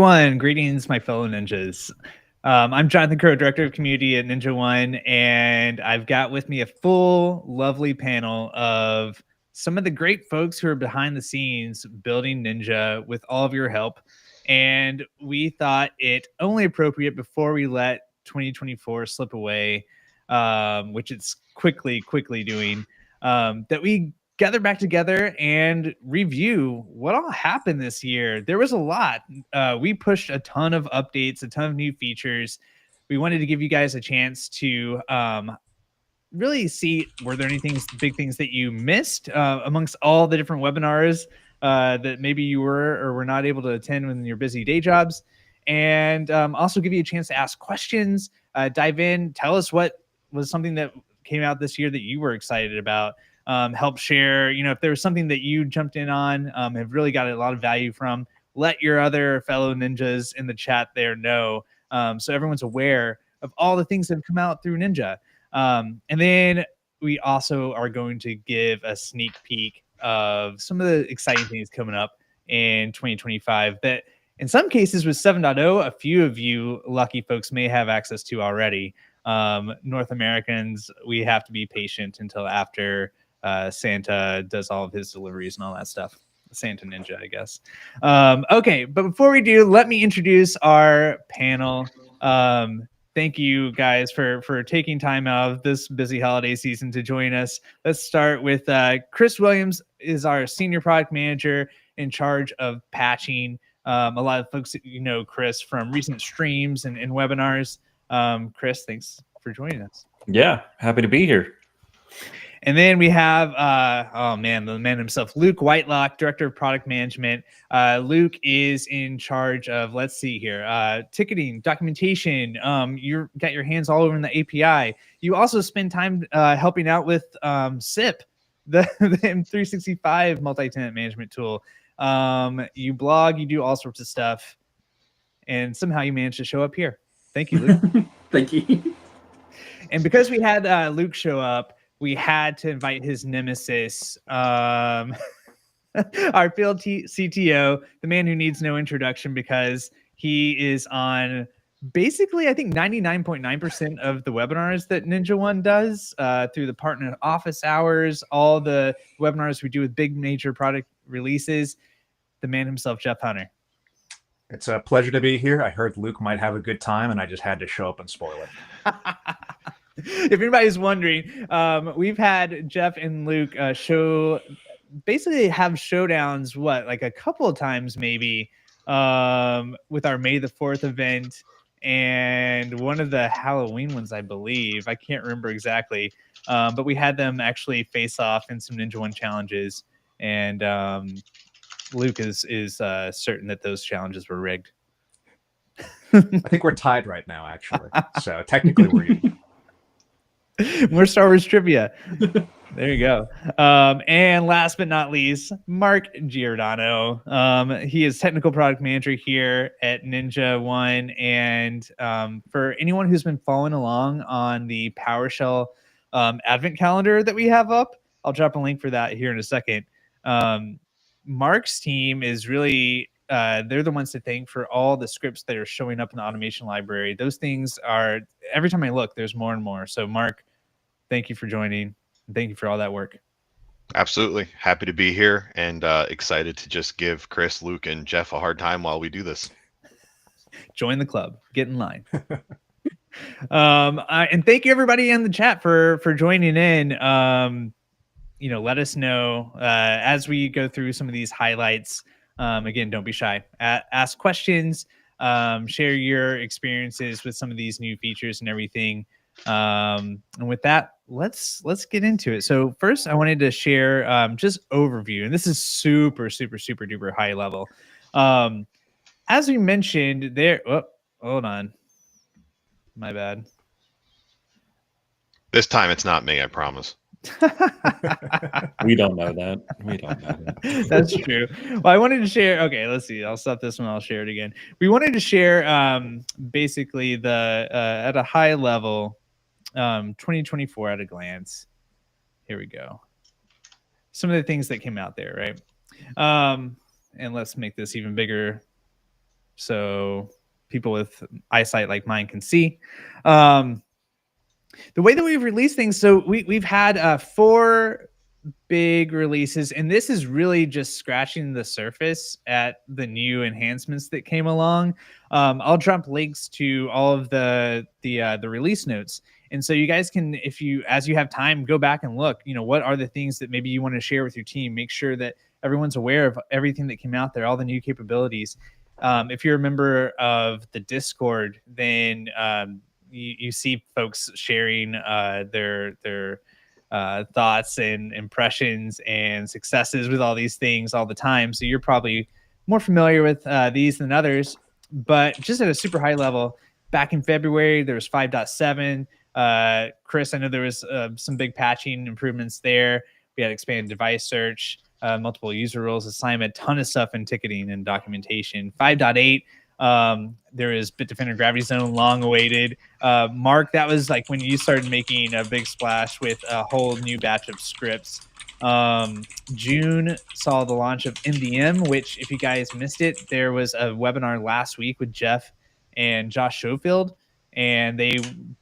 everyone. Greetings, my fellow ninjas. I'm Jonathan Crow, Director of Community at NinjaOne, and I've got with me a full, lovely panel of some of the great folks who are behind the scenes building Ninja with all of your help. And we thought it only appropriate before we let 2024 slip away, which it's quickly doing, that we gather back together and review what all happened this year. There was a lot. We pushed a ton of updates, a ton of new features. We wanted to give you guys a chance to really see, were there any big things that you missed amongst all the different webinars that maybe you were or were not able to attend in your busy day jobs, and also give you a chance to ask questions, dive in, tell us what was something that came out this year that you were excited about. Help share, if there was something that you jumped in on, have really got a lot of value from, let your other fellow ninjas in the chat there know, so everyone's aware of all the things that have come out through Ninja. And then we also are going to give a sneak peek of some of the exciting things coming up in 2025 that in some cases with 7.0, a few of you lucky folks may have access to already. North Americans, we have to be patient until after Santa does all of his deliveries and all that stuff. Santa Ninja, I guess. Okay, but before we do, let me introduce our panel. Thank you guys for taking time out of this busy holiday season to join us. Let's start with Chris Williams is our Senior Product Manager in charge of patching. A lot of folks, Chris from recent streams and webinars. Chris, thanks for joining us. Yeah, happy to be here. And then we have, the man himself, Luke Whitelock, Director of Product Management. Luke is in charge of, let's see here, ticketing, documentation. You've got your hands all over in the API. You also spend time helping out with SIP, the M365 multi-tenant management tool. You blog, you do all sorts of stuff. And somehow you managed to show up here. Thank you, Luke. Thank you. And because we had Luke show up, we had to invite his nemesis, our field CTO, the man who needs no introduction because he is on basically, I think, 99.9% of the webinars that NinjaOne does through the partner office hours, all the webinars we do with big major product releases. The man himself, Jeff Hunter. It's a pleasure to be here. I heard Luke might have a good time, and I just had to show up and spoil it. If anybody's wondering, we've had Jeff and Luke basically have showdowns, like a couple of times maybe, with our May the 4th event and one of the Halloween ones, I believe. I can't remember exactly, but we had them actually face off in some NinjaOne challenges, and Luke is certain that those challenges were rigged. I think we're tied right now, actually. So technically we're even. More Star Wars trivia. There you go. And last but not least, Mark Giordano. He is technical product manager here at NinjaOne. And for anyone who's been following along on the PowerShell advent calendar that we have up, I'll drop a link for that here in a second. Mark's team is really they're the ones to thank for all the scripts that are showing up in the automation library. Those things are, every time I look, there's more and more. So Mark, thank you for joining. Thank you for all that work. Absolutely. Happy to be here and excited to just give Chris, Luke, and Jeff a hard time while we do this. Join the club. Get in line. And thank you everybody in the chat for joining in. Let us know as we go through some of these highlights. Again, don't be shy. Ask questions. Share your experiences with some of these new features and everything. And with that, let's get into it. So first, I wanted to share just overview, and this is super duper high level. As we mentioned there. Oh, hold on. My bad. This time it's not me, I promise. We don't know that. We don't know that. That's true. Well, I wanted to share. Okay, let's see. I'll stop this one. I'll share it again. We wanted to share basically the at a high level 2024 at a glance. Here we go. Some of the things that came out there, right? And let's make this even bigger. so people with eyesight like mine can see. The way that we've released things, so we've had 4 big releases, and this is really just scratching the surface at the new enhancements that came along. I'll drop links to all of the release notes, and so you guys can, if you, as you have time, go back and look. What are the things that maybe you want to share with your team? Make sure that everyone's aware of everything that came out there, all the new capabilities. If you're a member of the Discord, then you see folks sharing their thoughts and impressions and successes with all these things all the time. So you're probably more familiar with these than others. But just at a super high level, back in February, there was 5.7. Chris, I know there was some big patching improvements there. We had expanded device search, multiple user roles, assignment, ton of stuff in ticketing and documentation. 5.8. There is Bitdefender Gravity Zone, long awaited. Mark, that was like when you started making a big splash with a whole new batch of scripts. June saw the launch of MDM, which, if you guys missed it, there was a webinar last week with Jeff and Josh Schofield, and they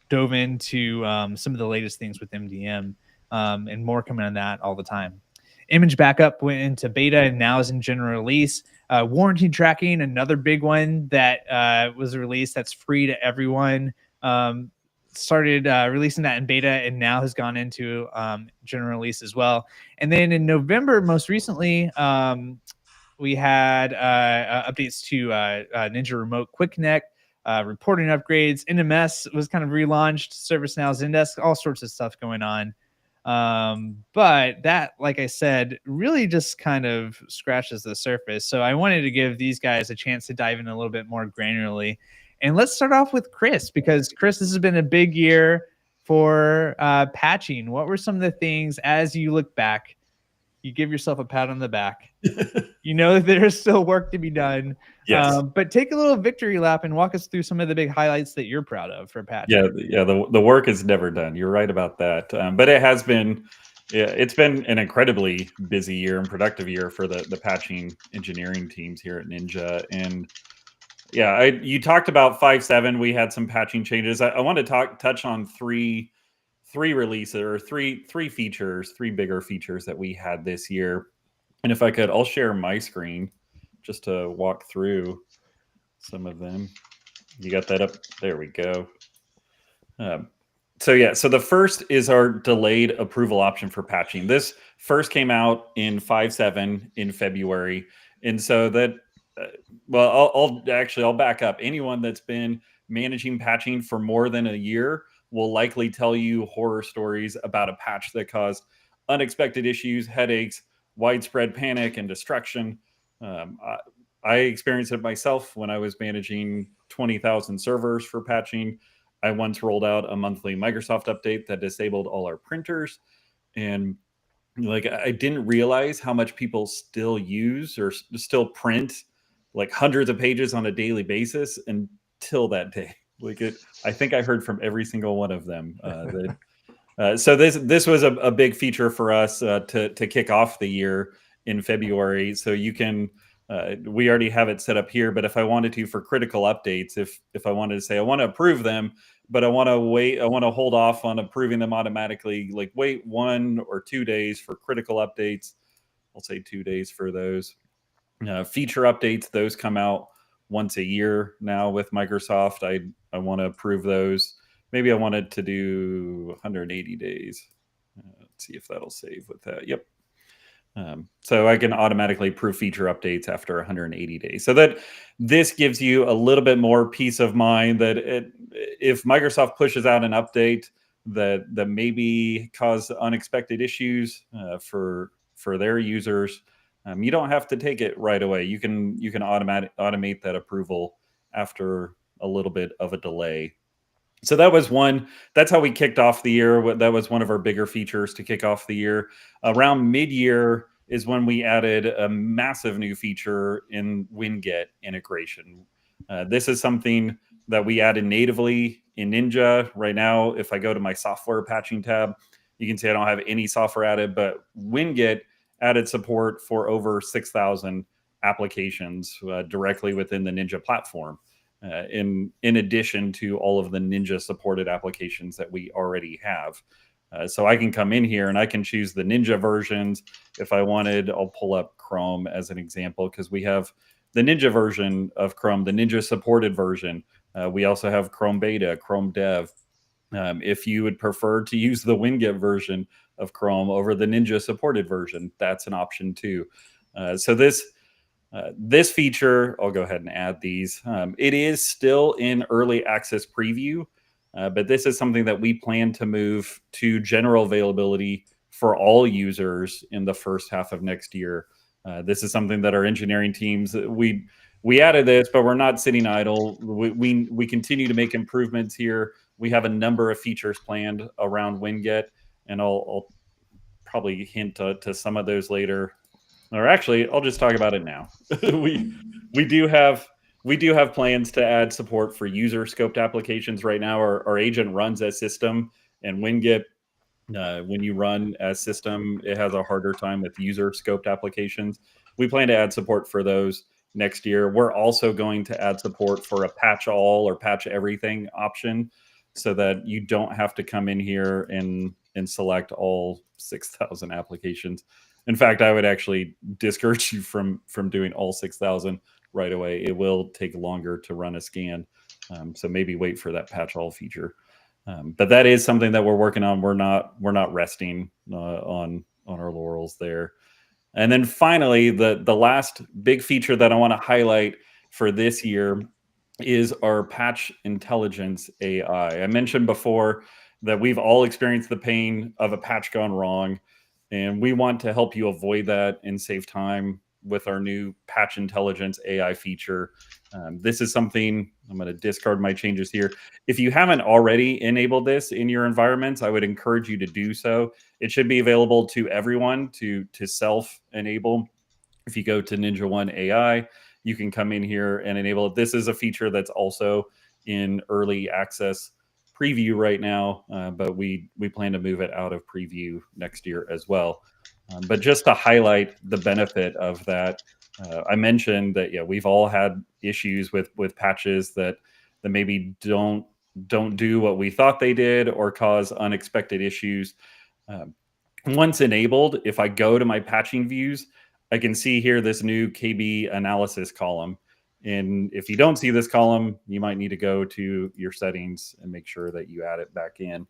dove into some of the latest things with MDM, and more coming on that all the time. Image backup went into beta and now is in general release. Warranty tracking, another big one that was released that's free to everyone. Started releasing that in beta and now has gone into general release as well. And then in November, most recently, we had updates to Ninja Remote Quick Connect, reporting upgrades. NMS was kind of relaunched, ServiceNow, Zendesk, all sorts of stuff going on. But that, like I said, really just kind of scratches the surface. So I wanted to give these guys a chance to dive in a little bit more granularly. And let's start off with Chris, because Chris, this has been a big year for patching. What were some of the things, as you look back, you give yourself a pat on the back? You know that there's still work to be done. Yes. But take a little victory lap and walk us through some of the big highlights that you're proud of for patching. Yeah. The work is never done. You're right about that. But it has been, it's been an incredibly busy year and productive year for the patching engineering teams here at Ninja. And yeah, you talked about 5.7. We had some patching changes. I want to touch on three releases, or three features, 3 bigger features that we had this year. And if I could, I'll share my screen just to walk through some of them. You got that up? There we go. So the first is our delayed approval option for patching. This first came out in 5.7 in February. And so that, I'll back up. Anyone that's been managing patching for more than a year will likely tell you horror stories about a patch that caused unexpected issues, headaches, widespread panic, and destruction. I experienced it myself when I was managing 20,000 servers for patching. I once rolled out a monthly Microsoft update that disabled all our printers. And I didn't realize how much people still use or still print like hundreds of pages on a daily basis until that day. I think I heard from every single one of them. So this was a big feature for us to kick off the year in February. So you can, we already have it set up here, but if I wanted to, for critical updates, if I wanted to say I want to approve them, but I want to hold off on approving them automatically, wait 1 or 2 days for critical updates. I'll say 2 days for those. Feature updates, those come out once a year now with Microsoft. I want to approve those. Maybe I wanted to do 180 days. Let's see if that'll save with that. Yep. So I can automatically approve feature updates after 180 days. So that this gives you a little bit more peace of mind that if Microsoft pushes out an update that maybe cause unexpected issues for their users, you don't have to take it right away. You can automate that approval after a little bit of a delay. So that was one. That's how we kicked off the year. That was one of our bigger features to kick off the year. Around mid-year is when we added a massive new feature in WinGet integration. This is something that we added natively in Ninja. Right now, if I go to my software patching tab, you can see I don't have any software added, but WinGet added support for over 6,000 applications directly within the Ninja platform, in addition to all of the Ninja supported applications that we already have. So I can come in here and I can choose the Ninja versions. If I wanted, I'll pull up Chrome as an example, because we have the Ninja version of Chrome, the Ninja supported version. We also have Chrome Beta, Chrome Dev. If you would prefer to use the WinGet version of Chrome over the Ninja supported version, that's an option too. So this feature, I'll go ahead and add these. It is still in early access preview, but this is something that we plan to move to general availability for all users in the first half of next year. This is something that our engineering teams, we added this, but we're not sitting idle. We continue to make improvements here. We have a number of features planned around WinGet, and I'll probably hint to some of those later. Or actually, I'll just talk about it now. we do have plans to add support for user scoped applications right now. Our agent runs as system, and WinGet, when you run as system, it has a harder time with user scoped applications. We plan to add support for those next year. We're also going to add support for a patch all or patch everything option, so that you don't have to come in here and select all 6,000 applications. In fact, I would actually discourage you from doing all 6,000 right away. It will take longer to run a scan. So maybe wait for that patch all feature. But that is something that we're working on. We're not resting on our laurels there. And then finally, the last big feature that I want to highlight for this year is our patch intelligence AI. I mentioned before that we've all experienced the pain of a patch gone wrong, and we want to help you avoid that and save time with our new patch intelligence AI feature. This is something, I'm going to discard my changes here. If you haven't already enabled this in your environments, I would encourage you to do so. It should be available to everyone to self-enable. If you go to NinjaOne AI, you can come in here and enable it. This is a feature that's also in early access preview right now, but we plan to move it out of preview next year as well. But just to highlight the benefit of that, I mentioned that we've all had issues with patches that maybe don't do what we thought they did or cause unexpected issues. Once enabled, if I go to my patching views, I can see here this new KB analysis column. And if you don't see this column, you might need to go to your settings and make sure that you add it back in.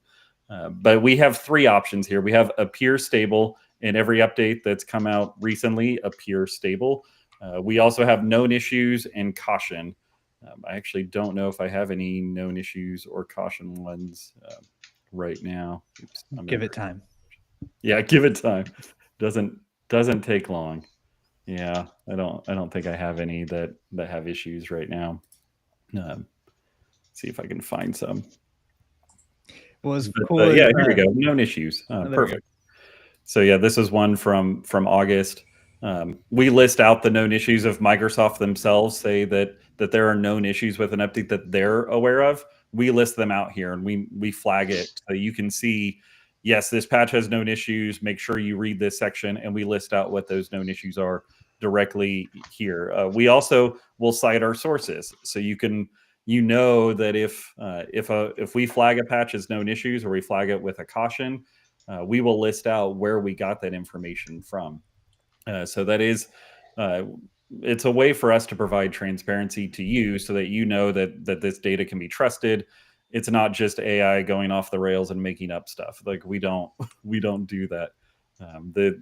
But we have three options here. We have appear stable, and every update that's come out recently appears stable. We also have known issues and caution. I actually don't know if I have any known issues or caution ones right now. Oops, Give it time. Yeah, give it time. Doesn't take long. Yeah, I don't think I have any that have issues right now. See if I can find some. Well, it's But, cool. yeah, here we go. Known issues. Perfect. So yeah, this is one from August. We list out the known issues if Microsoft themselves say that there are known issues with an update that they're aware of. We list them out here and we flag it so you can see, yes, this patch has known issues. Make sure you read this section, and we list out what those known issues are directly here. We also will cite our sources, so you know that if we flag a patch as known issues or we flag it with a caution, we will list out where we got that information from. So that is, it's a way for us to provide transparency to you so that you know that this data can be trusted. It's not just AI going off the rails and making up stuff. Like we don't do that.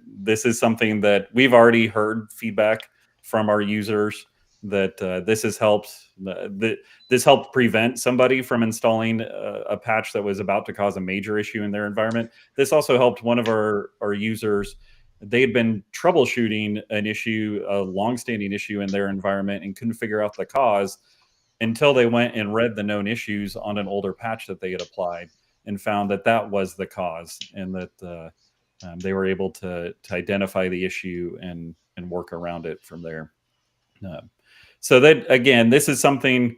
This is something that we've already heard feedback from our users that this has helped. This helped prevent somebody from installing a patch that was about to cause a major issue in their environment. This also helped one of our users. They had been troubleshooting an issue, a longstanding issue in their environment, and couldn't figure out the cause until they went and read the known issues on an older patch that they had applied and found that was the cause, and that they were able to identify the issue and work around it from there. So that, again, this is something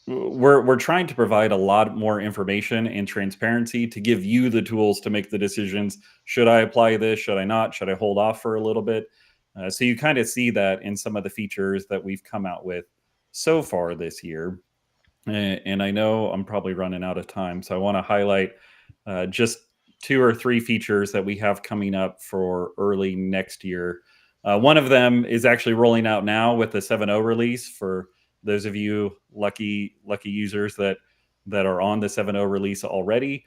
we're trying to provide a lot more information and transparency to give you the tools to make the decisions. Should I apply this? Should I not? Should I hold off for a little bit? So you kind of see that in some of the features that we've come out with so far this year. And I know I'm probably running out of time, so I want to highlight just 2 or 3 features that we have coming up for early next year. One of them is actually rolling out now with the 7.0 release for those of you lucky users that are on the 7.0 release already.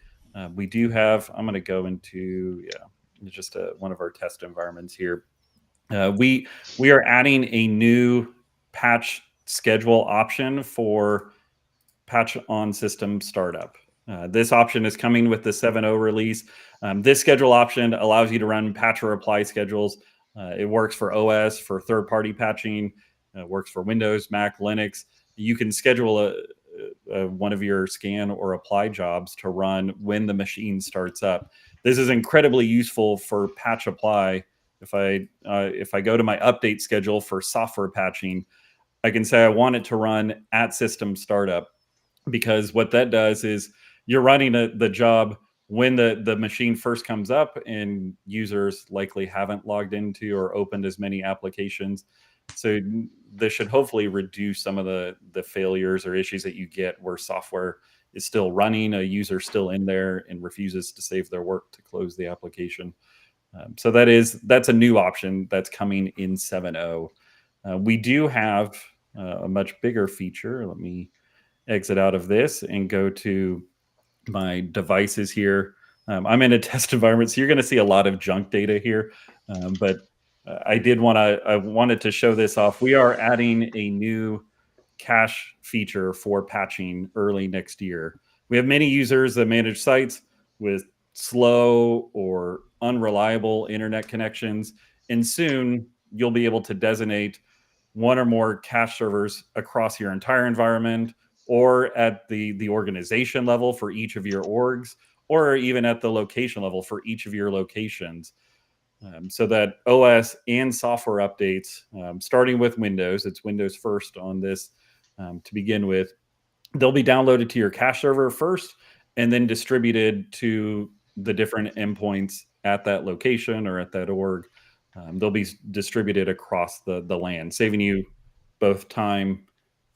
We do have, I'm going to go into just one of our test environments here. We are adding a new patch schedule option for patch on system startup. This option is coming with the 7.0 release. This schedule option allows you to run patch or apply schedules. It works for OS, for third-party patching. It works for Windows, Mac, Linux. You can schedule one of your scan or apply jobs to run when the machine starts up. This is incredibly useful for patch apply. If I go to my update schedule for software patching, I can say I want it to run at system startup, because what that does is you're running the job when the machine first comes up and users likely haven't logged into or opened as many applications. So this should hopefully reduce some of the failures or issues that you get where software is still running, a user still in there and refuses to save their work to close the application. So that's a new option that's coming in 7.0. We do have a much bigger feature. Let me exit out of this and go to my devices here. I'm in a test environment, so you're going to see a lot of junk data here. But I wanted to show this off. We are adding a new cache feature for patching early next year. We have many users that manage sites with slow or unreliable internet connections, and soon you'll be able to designate one or more cache servers across your entire environment, or at the organization level for each of your orgs, or even at the location level for each of your locations. So that OS and software updates, starting with Windows, it's Windows first on this to begin with, they'll be downloaded to your cache server first and then distributed to the different endpoints at that location or at that org. They'll be distributed across the LAN, saving you both time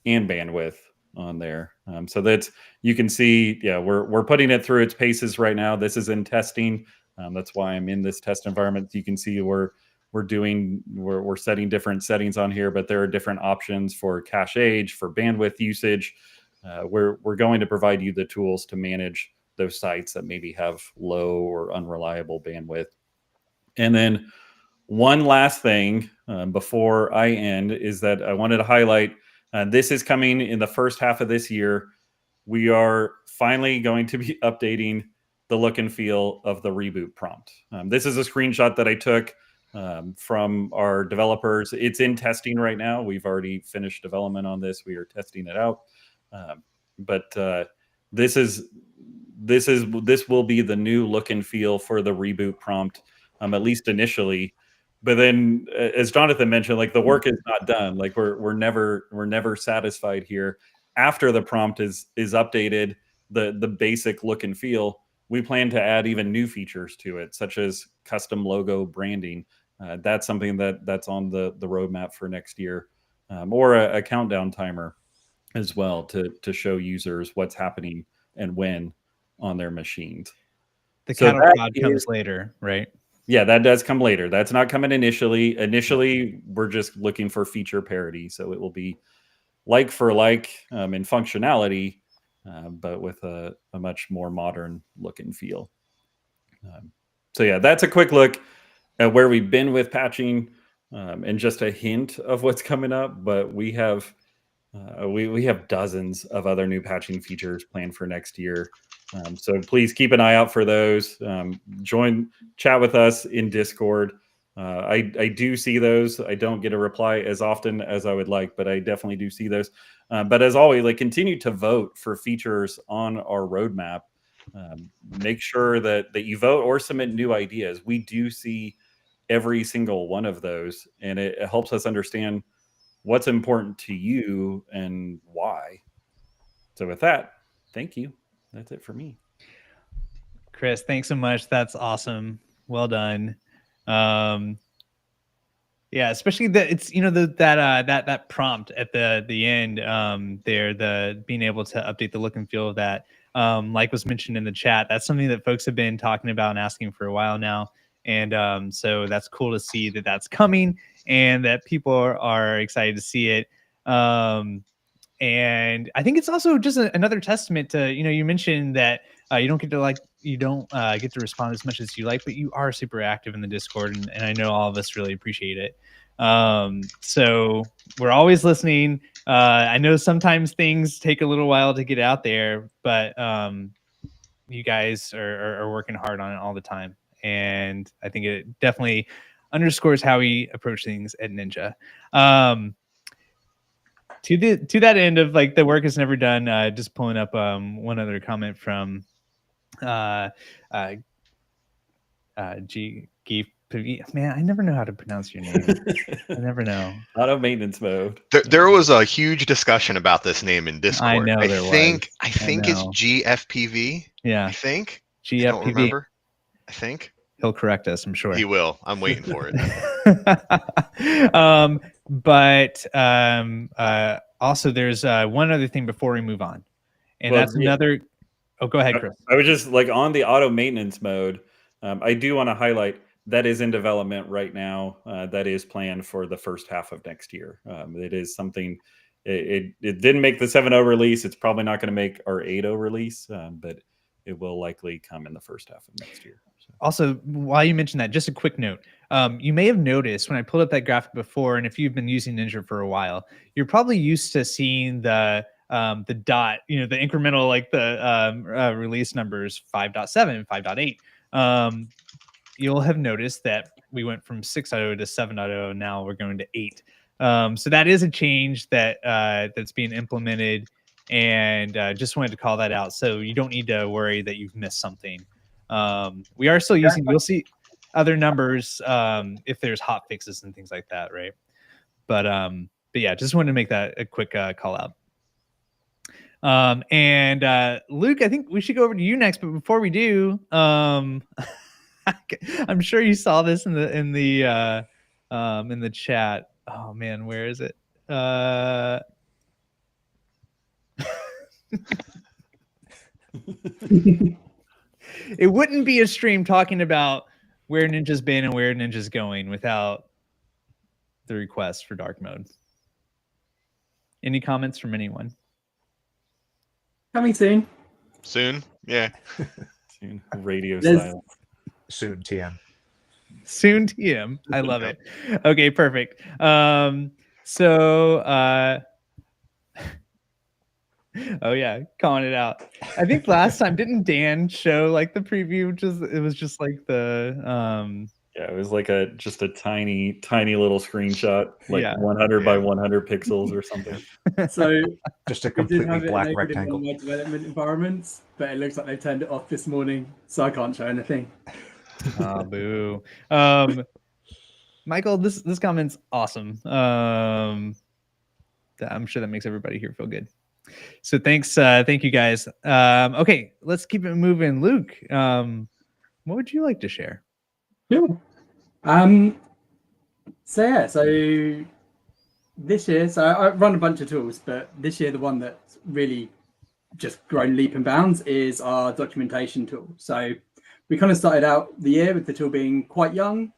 and bandwidth on there. So that's, you can see, we're putting it through its paces right now. This is in testing. That's why I'm in this test environment. You can see we're setting different settings on here, but there are different options for cache age, for bandwidth usage. We're going to provide you the tools to manage those sites that maybe have low or unreliable bandwidth. And then one last thing before I end is that I wanted to highlight, this is coming in the first half of this year. We are finally going to be updating the look and feel of the reboot prompt. This is a screenshot that I took from our developers. It's in testing right now. We've already finished development on this. We are testing it out. But this will be the new look and feel for the reboot prompt, at least initially. But then, as Jonathan mentioned, like, the work is not done. Like, we're never satisfied here. After the prompt is updated, the basic look and feel, we plan to add even new features to it, such as custom logo branding. That's something that's on the roadmap for next year, or a countdown timer as well to show users what's happening and when on their machines. The cattle prod comes later, right? Yeah, that does come later. That's not coming initially. Initially, we're just looking for feature parity. So it will be like for like in functionality, but with a much more modern look and feel. So yeah, that's a quick look at where we've been with patching, and just a hint of what's coming up. But we have dozens of other new patching features planned for next year. So please keep an eye out for those. Chat with us in Discord. I do see those. I don't get a reply as often as I would like, but I definitely do see those. But as always, like, continue to vote for features on our roadmap. Make sure that you vote or submit new ideas. We do see every single one of those, and it helps us understand what's important to you and why. So with that, thank you. That's it for me. Chris, thanks so much. That's awesome. Well done. Yeah, especially it's that prompt at the end there, the being able to update the look and feel of that, like was mentioned in the chat. That's something that folks have been talking about and asking for a while now, and so that's cool to see that that's coming and that people are excited to see it. And I think it's also just another testament to, you mentioned that you don't get to respond as much as you like, but you are super active in the Discord, and I know all of us really appreciate it. So we're always listening. I know sometimes things take a little while to get out there, but you guys are working hard on it all the time, and I think it definitely underscores how we approach things at Ninja. To that end of like the work is never done, just pulling up one other comment from G man, I never know how to pronounce your name. I never know. Auto maintenance mode. There was a huge discussion about this name in Discord. I know there think was. I think it's know. GFPV. Yeah. I think GFPV. I don't remember. I think he'll correct us, I'm sure. He will. I'm waiting for it. But also there's one other thing before we move on. And Well, that's another. Oh, go ahead, Chris. I was just like on the auto maintenance mode. I do want to highlight that is in development right now. That is planned for the first half of next year. It is something. It didn't make the 7.0 release. It's probably not going to make our 8.0 release, but it will likely come in the first half of next year. So. Also, while you mentioned that, just a quick note. You may have noticed when I pulled up that graphic before, and if you've been using Ninja for a while, you're probably used to seeing the dot, the incremental, like the release numbers 5.7, 5.8. You'll have noticed that we went from 6.0 to 7.0. Now we're going to 8. So that is a change that that's being implemented, and just wanted to call that out. So you don't need to worry that you've missed something. We are still using, we'll see other numbers if there's hot fixes and things like that, right? But yeah, just wanted to make that a quick call out. And Luke, I think we should go over to you next, but before we do, I'm sure you saw this in the chat. Oh man, where is it? It wouldn't be a stream talking about where Ninja's been and where Ninja's going without the request for dark mode. Any comments from anyone? Coming soon. Soon, yeah. Soon. Radio style. Soon, TM. Soon, TM. I love it. Okay, perfect. So oh yeah, calling it out. I think last time didn't Dan show like the preview? It was just like the yeah, it was like just a tiny little screenshot, like 100 by 100 pixels or something. So just a completely black rectangle. On my development environments, but it looks like they've turned it off this morning, so I can't show anything. Oh, boo. Michael, this comment's awesome. I'm sure that makes everybody here feel good. So thanks, thank you guys. Okay, let's keep it moving. Luke, what would you like to share? Sure. So this year, I run a bunch of tools, but this year the one that's really just grown leap and bounds is our documentation tool. So we kind of started out the year with the tool being quite young.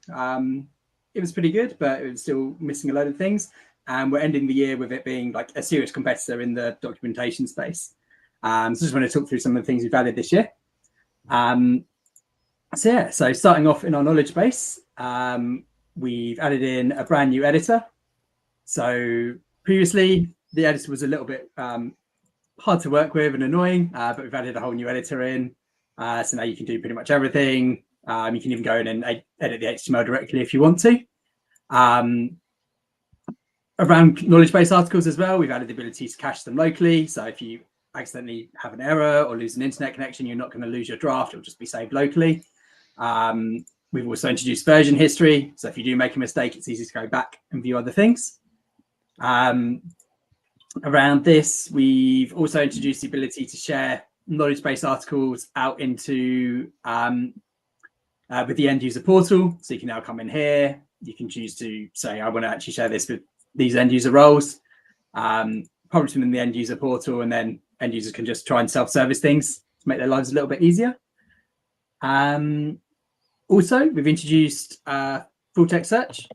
It was pretty good, but it was still missing a load of things. And we're ending the year with it being like a serious competitor in the documentation space. So just want to talk through some of the things we've added this year. So starting off in our knowledge base, we've added in a brand new editor. So previously the editor was a little bit hard to work with and annoying, but we've added a whole new editor in. So now you can do pretty much everything. You can even go in and edit the HTML directly if you want to. Around knowledge base articles as well, we've added the ability to cache them locally. So if you accidentally have an error or lose an internet connection, you're not going to lose your draft. It'll just be saved locally. We've also introduced version history. So if you do make a mistake, it's easy to go back and view other things. Around this, we've also introduced the ability to share knowledge base articles out into with the end user portal. So you can now come in here, you can choose to say, I want to actually share this with these end user roles, publish them in the end user portal, and then end users can just try and self-service things to make their lives a little bit easier. Also, we've introduced full text search.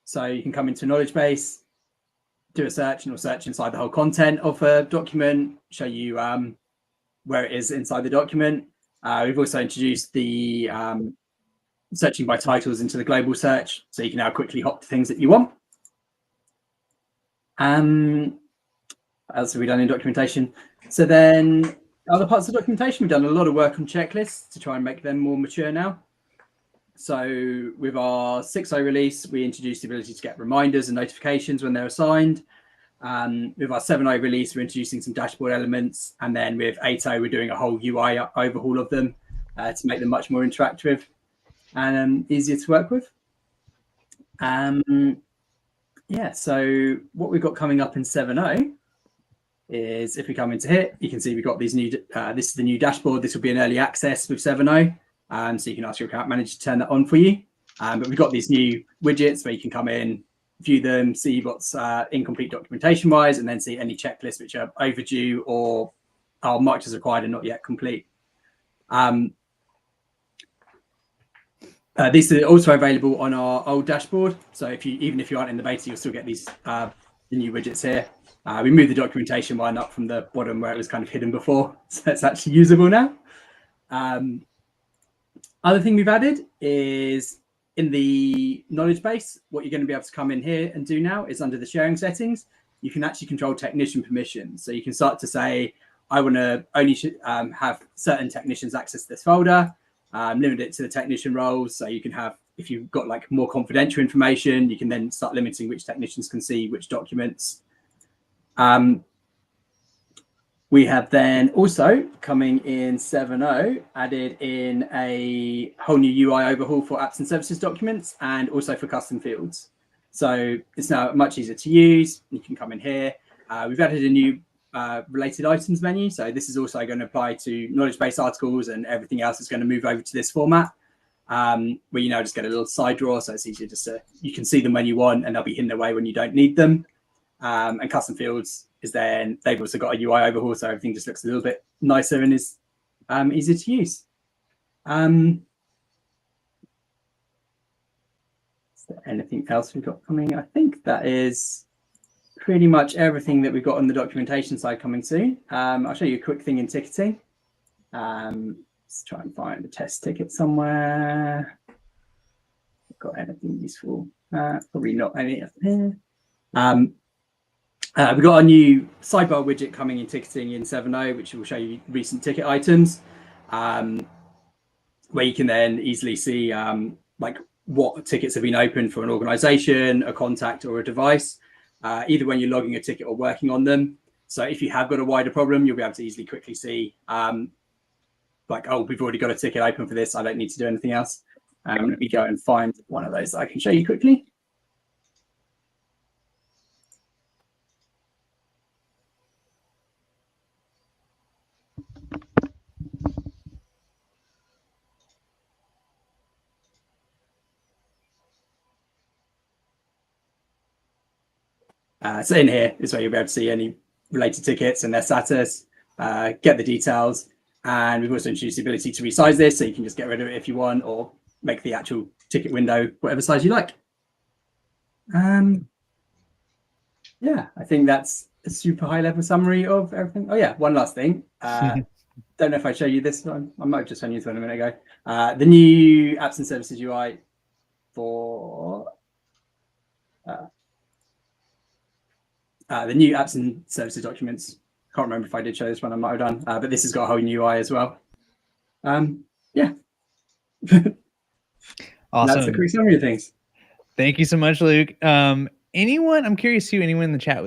So you can come into a knowledge base, do a search, and it'll search inside the whole content of a document, show you where it is inside the document. We've also introduced the searching by titles into the global search, so you can now quickly hop to things that you want. What else have we done in documentation? So then other parts of documentation, we've done a lot of work on checklists to try and make them more mature now. So with our 6.0 release, we introduced the ability to get reminders and notifications when they're assigned. With our 7.0 release, we're introducing some dashboard elements. And then with 8.0, we're doing a whole UI overhaul of them to make them much more interactive and easier to work with. Yeah, so what we've got coming up in 7.0 is, if we come into here, you can see we've got these new, this is the new dashboard. This will be an early access with 7.0. So you can ask your account manager to turn that on for you. But we've got these new widgets where you can come in, view them, see what's incomplete documentation wise, and then see any checklists which are overdue or are marked as required and not yet complete. These are also available on our old dashboard. So even if you aren't in the beta, you'll still get these the new widgets here. We moved the documentation one up from the bottom where it was kind of hidden before, so it's actually usable now. Other thing we've added is in the knowledge base, what you're going to be able to come in here and do now is under the sharing settings, you can actually control technician permissions. So you can start to say, I want to only have certain technicians access this folder, limit it to the technician roles. So you can have, if you've got like more confidential information, you can then start limiting which technicians can see which documents. We have then also, coming in 7.0, added in a whole new UI overhaul for apps and services documents and also for custom fields. So it's now much easier to use. You can come in here. We've added a new related items menu. So this is also going to apply to knowledge base articles, and everything else is going to move over to this format, where you now just get a little side drawer. So it's easier just to, you can see them when you want, and they'll be hidden away when you don't need them. And custom fields is then, they've also got a UI overhaul, so everything just looks a little bit nicer and is easier to use. Is there anything else we've got coming? I think that is pretty much everything that we've got on the documentation side coming soon. I'll show you a quick thing in ticketing. Let's try and find a test ticket somewhere. Got anything useful? Probably not any up here. We've got a new sidebar widget coming in ticketing in 7.0, which will show you recent ticket items, where you can then easily see like what tickets have been opened for an organization, a contact, or a device, either when you're logging a ticket or working on them. So if you have got a wider problem, you'll be able to easily quickly see like, oh, we've already got a ticket open for this, I don't need to do anything else. Let me go and find one of those that I can show you quickly. So in here is where you'll be able to see any related tickets and their status, get the details. And we've also introduced the ability to resize this, so you can just get rid of it if you want, or make the actual ticket window whatever size you like. Yeah, I think that's a super high level summary of everything. Oh yeah, one last thing. Don't know if I show you this one. I might have just shown you this one a minute ago. The new apps and services UI for the new apps and services documents. Can't remember if I did show this one, I might have done, but this has got a whole new UI as well. Yeah. Awesome. That's a quick summary of things. Thank you so much, Luke. Anyone, I'm curious too, anyone in the chat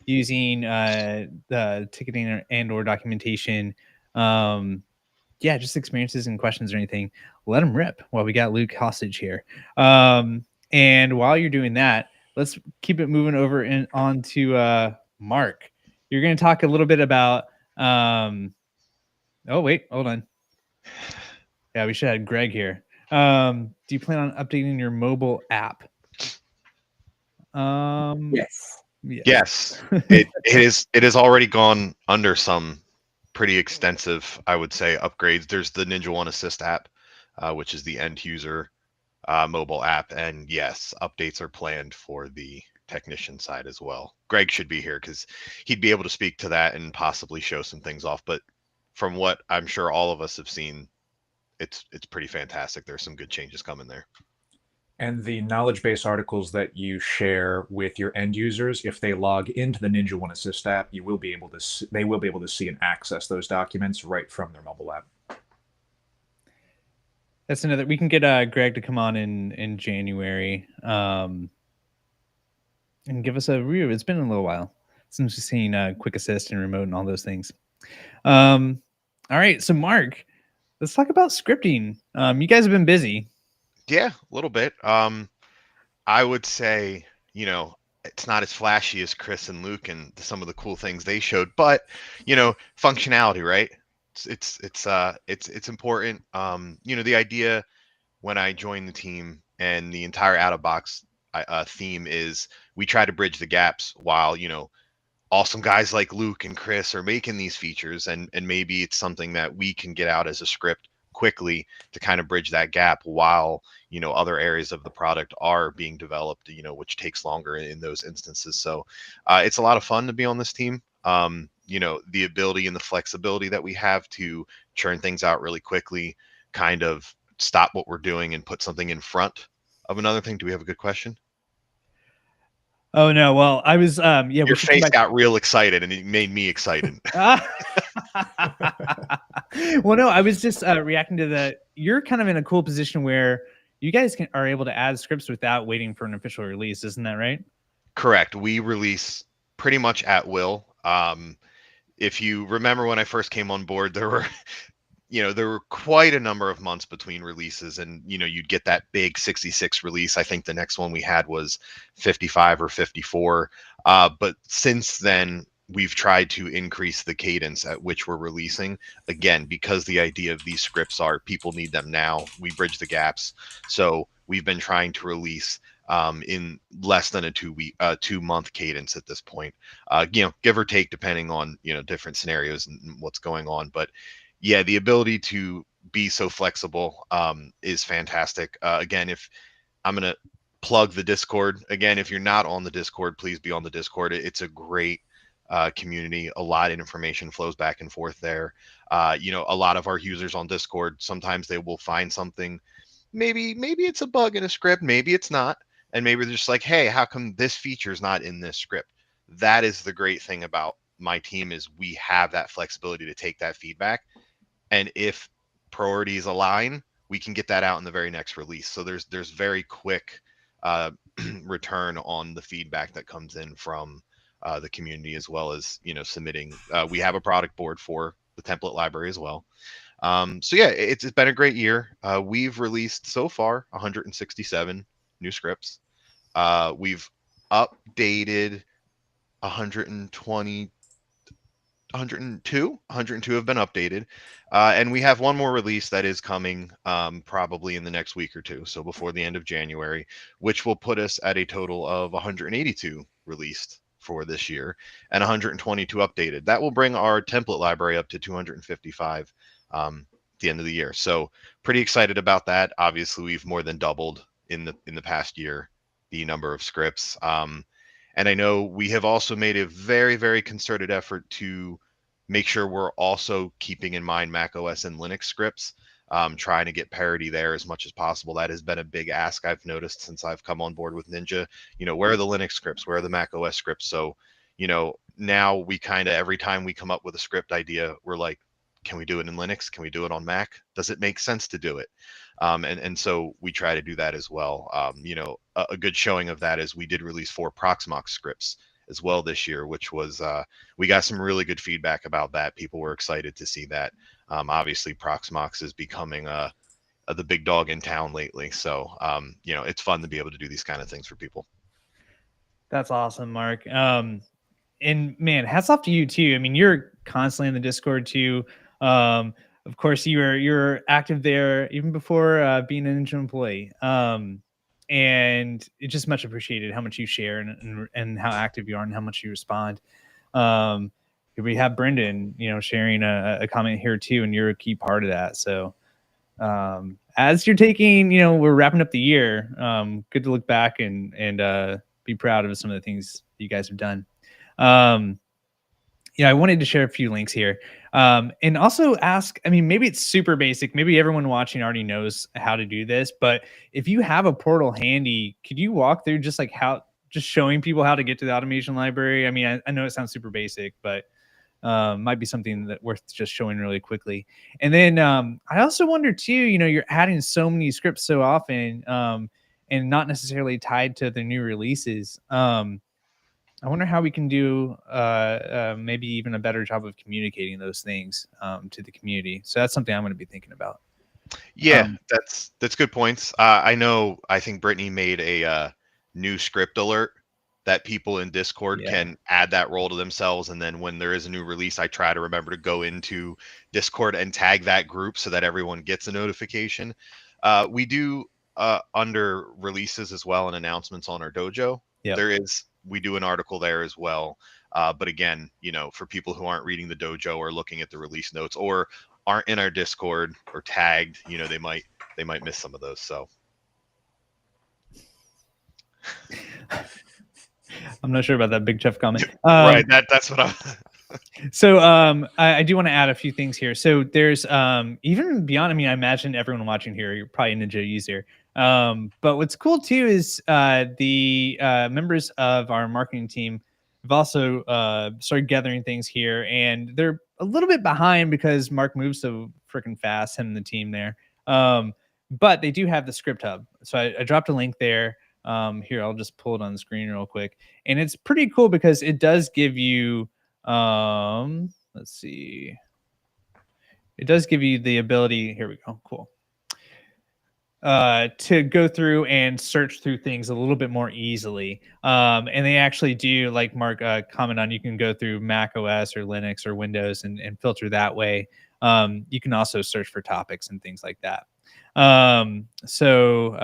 using the ticketing and or documentation, yeah, just experiences and questions or anything, let them rip while we got Luke hostage here. And while you're doing that, let's keep it moving over and on to Mark. You're going to talk a little bit about, oh, wait, hold on. Yeah, we should have Greg here. Do you plan on updating your mobile app? Yes. Yes, it has already gone under some pretty extensive, I would say, upgrades. There's the NinjaOne Assist app, which is the end user mobile app, and yes, updates are planned for the technician side as well. Greg should be here because he'd be able to speak to that and possibly show some things off. But from what I'm sure all of us have seen, it's pretty fantastic. There's some good changes coming there. And the knowledge base articles that you share with your end users, if they log into the NinjaOne Assist app, you will be able to they will be able to see and access those documents right from their mobile app. That's another. We can get Greg to come on in January and give us a review. It's been a little while since we've seen Quick Assist and Remote and all those things. All right, so Mark, let's talk about scripting. You guys have been busy. Yeah, a little bit. I would say, it's not as flashy as Chris and Luke and some of the cool things they showed, but functionality, right? It's important. The idea when I joined the team and the entire out of box theme is we try to bridge the gaps while awesome guys like Luke and Chris are making these features, and maybe it's something that we can get out as a script quickly to kind of bridge that gap while other areas of the product are being developed, which takes longer in those instances. So it's a lot of fun to be on this team. The ability and the flexibility that we have to churn things out really quickly, kind of stop what we're doing and put something in front of another thing. Do we have a good question? Oh no, well, I was your face got real excited and it made me excited. Well, no, I was just reacting to that. You're kind of in a cool position where you guys are able to add scripts without waiting for an official release. Isn't that right? Correct. We release pretty much at will. If you remember when I first came on board, there were quite a number of months between releases, and you'd get that big 66 release. I think the next one we had was 55 or 54. But since then, we've tried to increase the cadence at which we're releasing. Again, because the idea of these scripts are people need them now. We bridge the gaps. So we've been trying to release in less than a 2-month cadence at this point. Give or take, depending on different scenarios and what's going on. But yeah, the ability to be so flexible is fantastic. Again, if I'm going to plug the Discord, again, if you're not on the Discord, please be on the Discord. It's a great community. A lot of information flows back and forth there. A lot of our users on Discord, sometimes they will find something. Maybe it's a bug in a script, maybe it's not. And maybe they're just like, hey, how come this feature is not in this script? That is the great thing about my team, is we have that flexibility to take that feedback. And if priorities align, we can get that out in the very next release. So there's very quick return on the feedback that comes in from the community, as well as submitting. We have a product board for the template library as well. So yeah, it's been a great year. We've released so far 167 new scripts. We've updated 102 have been updated, and we have one more release that is coming probably in the next week or two, so before the end of January, which will put us at a total of 182 released for this year and 122 updated. That will bring our template library up to 255 at the end of the year. So pretty excited about that. Obviously, we've more than doubled in the past year the number of scripts. And I know we have also made a very, very concerted effort to make sure we're also keeping in mind Mac OS and Linux scripts, trying to get parity there as much as possible. That has been a big ask I've noticed since I've come on board with Ninja. Where are the Linux scripts? Where are the Mac OS scripts? So, now we kind of, every time we come up with a script idea, we're like, can we do it in Linux? Can we do it on Mac? Does it make sense to do it? And so we try to do that as well. A good showing of that is we did release 4 Proxmox scripts as well this year, which was we got some really good feedback about that. People were excited to see that. Obviously, Proxmox is becoming the big dog in town lately. So it's fun to be able to do these kind of things for people. That's awesome, Mark. And man, hats off to you too. I mean, you're constantly in the Discord too. of course, you're active there even before being an Ninja employee. And it's just much appreciated how much you share and how active you are and how much you respond. We have Brendan, sharing a comment here too, and you're a key part of that. So as you're taking, we're wrapping up the year. Good to look back and be proud of some of the things you guys have done. I wanted to share a few links here. And also ask, maybe it's super basic. Maybe everyone watching already knows how to do this, but if you have a portal handy, could you walk through just showing people how to get to the automation library? I know it sounds super basic, but might be something that worth just showing really quickly. And then I also wonder too, you're adding so many scripts so often and not necessarily tied to the new releases. I wonder how we can do maybe even a better job of communicating those things to the community. So that's something I'm going to be thinking about. Yeah, that's good points. I think Brittany made a new script alert that people in Discord can add that role to themselves. And then when there is a new release, I try to remember to go into Discord and tag that group so that everyone gets a notification. We do under releases as well and announcements on our dojo. Yep. We do an article there as well. But again, for people who aren't reading the dojo or looking at the release notes or aren't in our Discord or tagged, they might miss some of those. So I'm not sure about that Big Jeff comment. Right. That's what I'm. So I do want to add a few things here. So there's even beyond, I imagine everyone watching here, you're probably a Ninja user. But what's cool too is the members of our marketing team have also started gathering things here, and they're a little bit behind because Mark moves so freaking fast, him and the team there. But they do have the script hub. So I dropped a link there. Here, I'll just pull it on the screen real quick. And it's pretty cool because it does give you, let's see. It does give you the ability, here we go, cool. To go through and search through things a little bit more easily. And they actually do, like Mark commented on, you can go through Mac OS or Linux or Windows and filter that way. You can also search for topics and things like that. So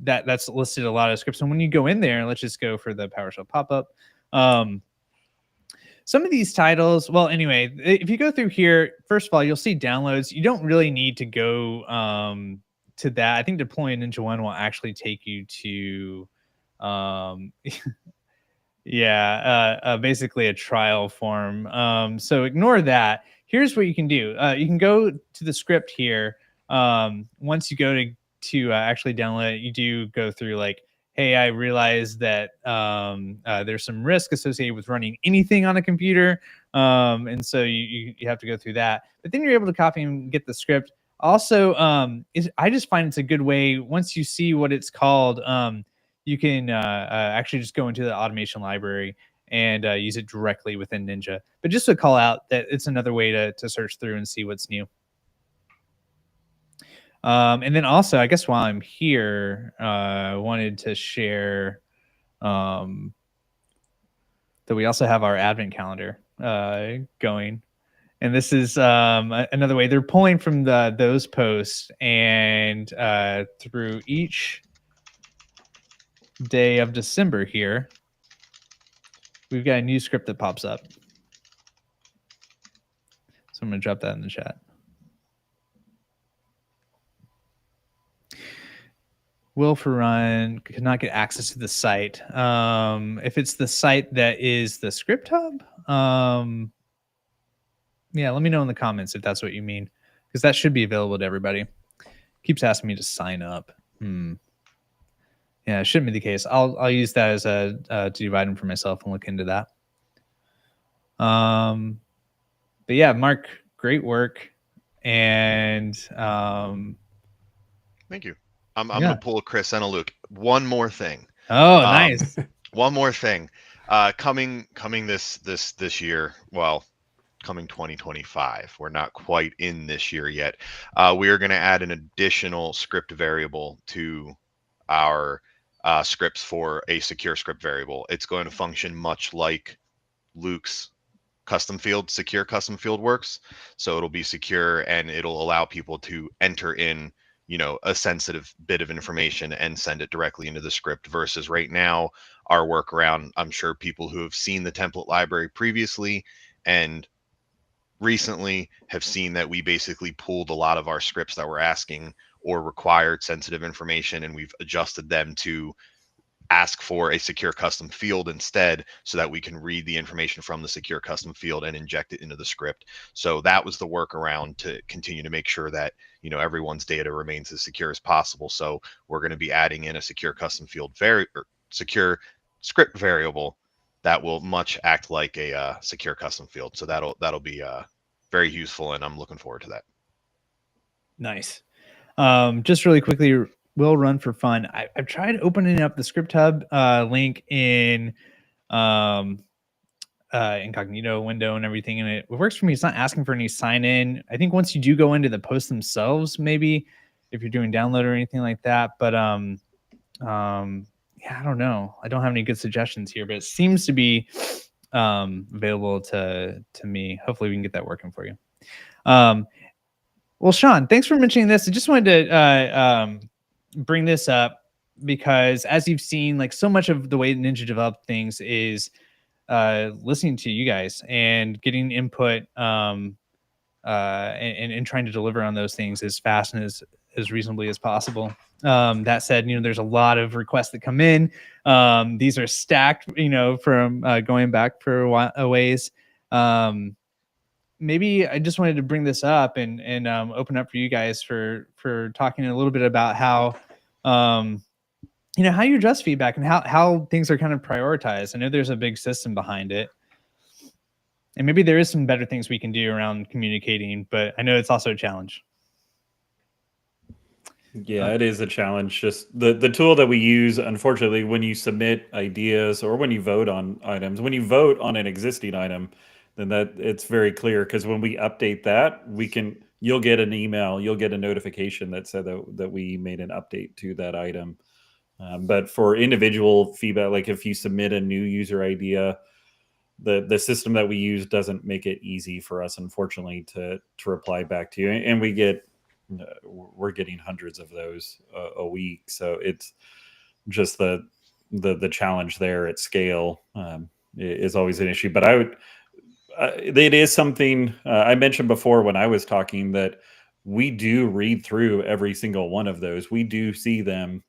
that's listed a lot of scripts. And when you go in there, let's just go for the PowerShell pop-up. Some of these titles, well, anyway, if you go through here, first of all, you'll see downloads. You don't really need to go to that. I think deploying NinjaOne will actually take you to, basically a trial form. So ignore that. Here's what you can do. You can go to the script here. Once you go to actually download it, you do go through like, hey, I realize that there's some risk associated with running anything on a computer. And so you have to go through that. But then you're able to copy and get the script. Also, I just find it's a good way, once you see what it's called, you can actually just go into the automation library and use it directly within Ninja. But just to call out that it's another way to search through and see what's new. And then also, I guess while I'm here, I wanted to share that we also have our advent calendar going. And this is another way. They're pulling from those posts and through each day of December here, we've got a new script that pops up. So I'm going to drop that in the chat. Will for run could not get access to the site. If it's the site that is the script hub, yeah, let me know in the comments if that's what you mean, because that should be available to everybody. Keeps asking me to sign up. Yeah, it shouldn't be the case. I'll use that as a to-do item for myself and look into that. But yeah, Mark, great work, and thank you. I'm gonna pull a Chris and a Luke. One more thing. Oh, nice. One more thing. Coming this year. Well, coming 2025. We're not quite in this year yet. We are going to add an additional script variable to our scripts for a secure script variable. It's going to function much like Luke's custom field, secure custom field works. So it'll be secure and it'll allow people to enter in, a sensitive bit of information and send it directly into the script, versus right now our workaround, I'm sure people who have seen the template library previously and recently have seen that we basically pulled a lot of our scripts that were asking or required sensitive information, and we've adjusted them to ask for a secure custom field instead, so that we can read the information from the secure custom field and inject it into the script. So that was the workaround to continue to make sure that everyone's data remains as secure as possible. So we're going to be adding in a secure custom field secure script variable that will much act like a secure custom field. So that'll be very useful, and I'm looking forward to that. Nice. Just really quickly, we'll run for fun. I've tried opening up the script hub link in incognito window and everything, and it works for me. It's not asking for any sign in. I think once you do go into the posts themselves, maybe if you're doing download or anything like that, but yeah, I don't know. I don't have any good suggestions here, but it seems to be available to me. Hopefully we can get that working for you. Well, Sean, thanks for mentioning this. I just wanted to bring this up because, as you've seen, like, so much of the way Ninja developed things is listening to you guys and getting input and trying to deliver on those things as fast and as reasonably as possible. That said, there's a lot of requests that come in. These are stacked, from going back for a ways. Maybe I just wanted to bring this up and open up for you guys for talking a little bit about how, how you address feedback and how things are kind of prioritized. I know there's a big system behind it, and maybe there is some better things we can do around communicating, but I know it's also a challenge. Yeah, it is a challenge. Just the tool that we use, unfortunately, when you submit ideas or when you vote on items, when you vote on an existing item, then that it's very clear, because when we update that, you'll get an email, you'll get a notification that said that we made an update to that item. But for individual feedback, like if you submit a new user idea, the system that we use doesn't make it easy for us, unfortunately, to reply back to you. And we're getting hundreds of those a week. So it's just the challenge there at scale is always an issue. But it is something I mentioned before when I was talking, that we do read through every single one of those. We do see them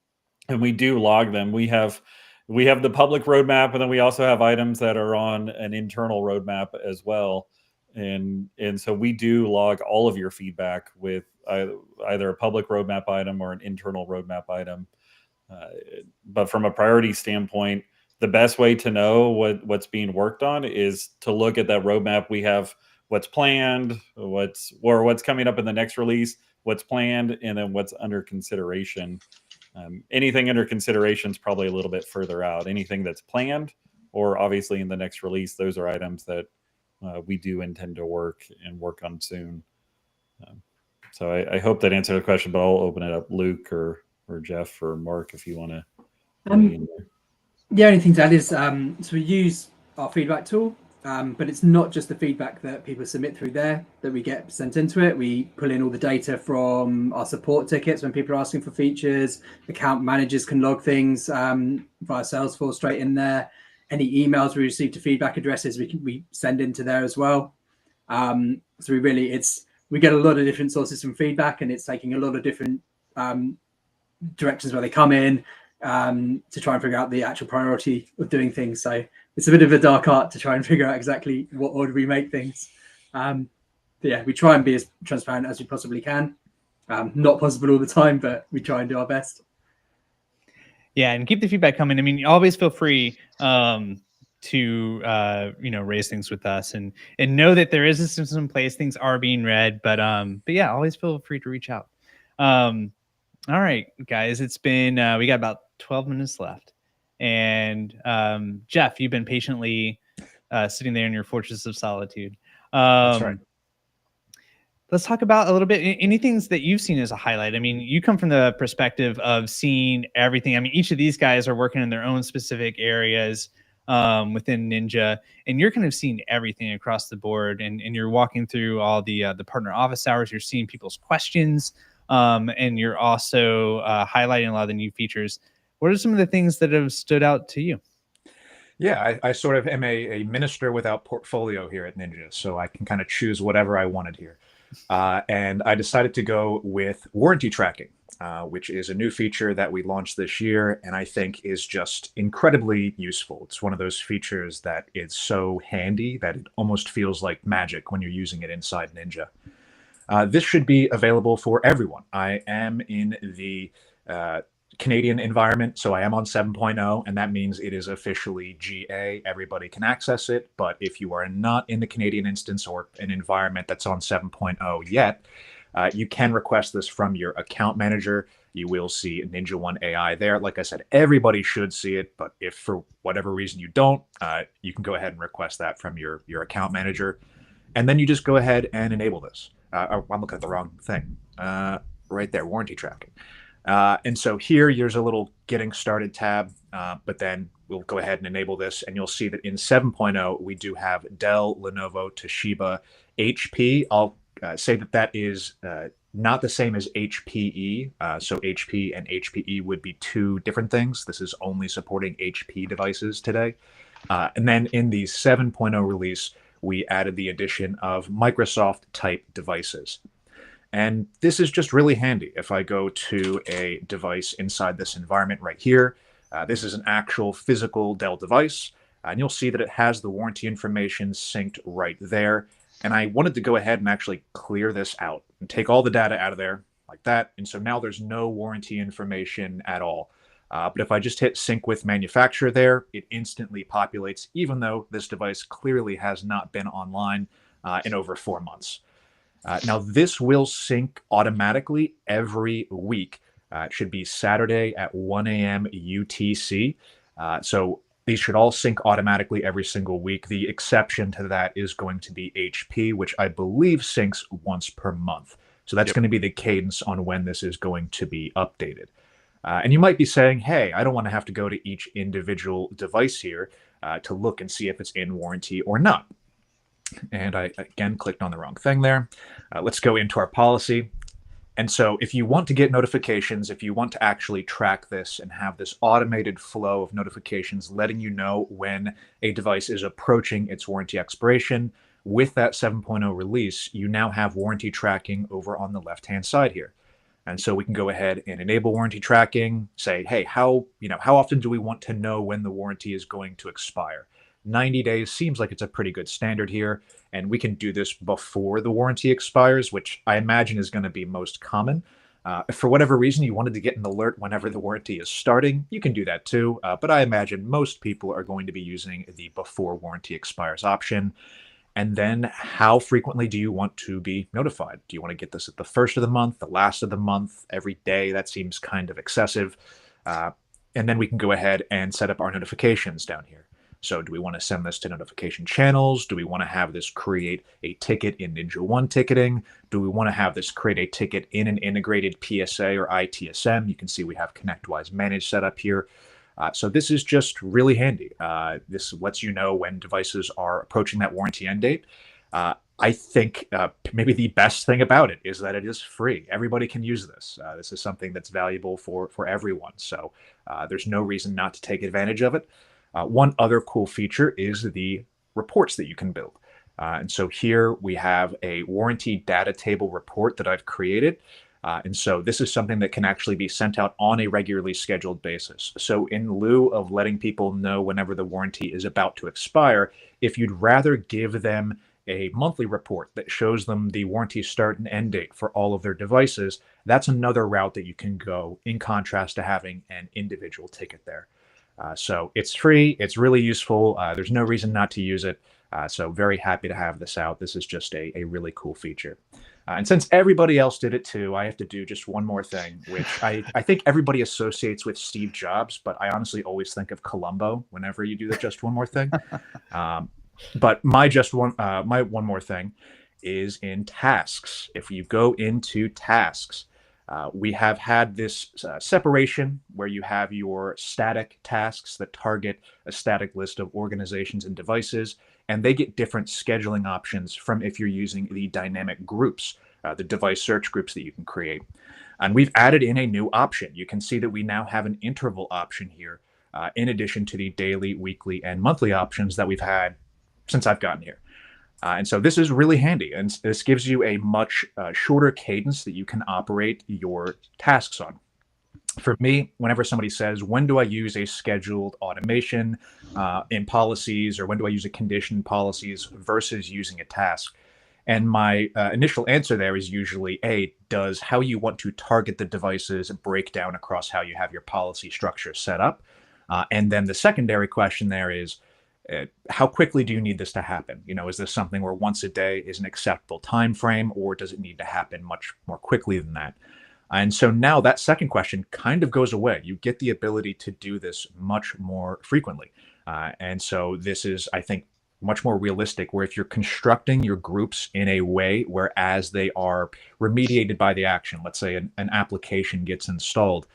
and we do log them. We have the public roadmap, and then we also have items that are on an internal roadmap as well. And so we do log all of your feedback with either a public roadmap item or an internal roadmap item. But from a priority standpoint, the best way to know what's being worked on is to look at that roadmap. We have what's planned, what's coming up in the next release, what's planned, and then what's under consideration. Anything under consideration is probably a little bit further out. Anything that's planned or obviously in the next release, those are items that we do intend to work on soon. So I hope that answered the question, but I'll open it up, Luke or Jeff or Mark, if you want to. The only thing to add is, so we use our feedback tool, but it's not just the feedback that people submit through there that we get sent into it. We pull in all the data from our support tickets when people are asking for features. Account managers can log things via Salesforce straight in there. Any emails we receive to feedback addresses, we send into there as well. So we get a lot of different sources from feedback, and it's taking a lot of different directions where they come in to try and figure out the actual priority of doing things. So it's a bit of a dark art to try and figure out exactly what order we make things. But yeah, we try and be as transparent as we possibly can. Not possible all the time, but we try and do our best. Yeah, and keep the feedback coming. I mean, you always feel free to raise things with us, and know that there is a system in place. Things are being read, but yeah, always feel free to reach out. All right, guys, it's been we got about 12 minutes left, and Jeff, you've been patiently sitting there in your fortress of solitude. That's right. Let's talk about a little bit any things that you've seen as a highlight. I mean, you come from the perspective of seeing everything. I mean, each of these guys are working in their own specific areas. within Ninja, and you're kind of seeing everything across the board, and you're walking through all the partner office hours. You're seeing people's questions, and you're also highlighting a lot of the new features. What are some of the things that have stood out to you? Yeah, I sort of am a minister without portfolio here at Ninja, so I can kind of choose whatever I wanted here. And I decided to go with warranty tracking, which is a new feature that we launched this year, and I think is just incredibly useful. It's one of those features that is so handy that it almost feels like magic when you're using it inside Ninja. This should be available for everyone. I am in the Canadian environment, so I am on 7.0, and that means it is officially GA. Everybody can access it, but if you are not in the Canadian instance or an environment that's on 7.0 yet, you can request this from your account manager. You will see Ninja One AI there. Like I said, everybody should see it, but if for whatever reason you don't, you can go ahead and request that from your account manager, and then you just go ahead and enable this. I'm looking at the wrong thing. Right there, warranty tracking. And so here, there's a little getting started tab, but then we'll go ahead and enable this, and you'll see that in 7.0, we do have Dell, Lenovo, Toshiba, HP. I'll say that that is not the same as HPE. So HP and HPE would be two different things. This is only supporting HP devices today. And then in the 7.0 release, we added the addition of Microsoft type devices. And this is just really handy. If I go to a device inside this environment right here, this is an actual physical Dell device, and you'll see that it has the warranty information synced right there. And I wanted to go ahead and actually clear this out and take all the data out of there like that. And so now there's no warranty information at all. But if I just hit sync with manufacturer there, it instantly populates, even though this device clearly has not been online in over 4 months. Now, this will sync automatically every week. It should be Saturday at 1 a.m. UTC. So these should all sync automatically every single week. The exception to that is going to be HP, which I believe syncs once per month. So that's going to be the cadence on when this is going to be updated. And you might be saying, hey, I don't want to have to go to each individual device here to look and see if it's in warranty or not. And I, again, clicked on the wrong thing there. Let's go into our policy. And so if you want to get notifications, if you want to actually track this and have this automated flow of notifications letting you know when a device is approaching its warranty expiration, with that 7.0 release, you now have warranty tracking over on the left-hand side here. And so we can go ahead and enable warranty tracking, say, hey, how often do we want to know when the warranty is going to expire? 90 days seems like it's a pretty good standard here, and we can do this before the warranty expires, which I imagine is going to be most common. If for whatever reason you wanted to get an alert whenever the warranty is starting, you can do that too, but I imagine most people are going to be using the before warranty expires option. And then how frequently do you want to be notified? Do you want to get this at the first of the month, the last of the month, every day? That seems kind of excessive. And then we can go ahead and set up our notifications down here. So do we want to send this to notification channels? Do we want to have this create a ticket in Ninja One ticketing? Do we want to have this create a ticket in an integrated PSA or ITSM? You can see we have ConnectWise Manage set up here. So this is just really handy. This lets you know when devices are approaching that warranty end date. I think maybe the best thing about it is that it is free. Everybody can use this. This is something that's valuable for everyone. So there's no reason not to take advantage of it. One other cool feature is the reports that you can build. And so here we have a warranty data table report that I've created. And so this is something that can actually be sent out on a regularly scheduled basis. So in lieu of letting people know whenever the warranty is about to expire, if you'd rather give them a monthly report that shows them the warranty start and end date for all of their devices, that's another route that you can go, in contrast to having an individual ticket there. So it's free, it's really useful, there's no reason not to use it, so very happy to have this out. This is just a really cool feature. And since everybody else did it too, I have to do just one more thing, which I think everybody associates with Steve Jobs, but I honestly always think of Columbo whenever you do the just one more thing. But my one more thing is in tasks. If you go into tasks, We have had this separation where you have your static tasks that target a static list of organizations and devices, and they get different scheduling options from if you're using the dynamic groups, the device search groups that you can create. And we've added in a new option. You can see that we now have an interval option here, in addition to the daily, weekly, and monthly options that we've had since I've gotten here. And so this is really handy, and this gives you a much shorter cadence that you can operate your tasks on. For me, whenever somebody says, when do I use a scheduled automation in policies, or when do I use a condition in policies versus using a task? And my initial answer there is usually, A, does how you want to target the devices break down across how you have your policy structure set up? And then the secondary question there is, how quickly do you need this to happen? Is this something where once a day is an acceptable time frame, or does it need to happen much more quickly than that? And so now that second question kind of goes away. You get the ability to do this much more frequently. And so this is, I think, much more realistic, where if you're constructing your groups in a way where as they are remediated by the action, let's say an application gets installed,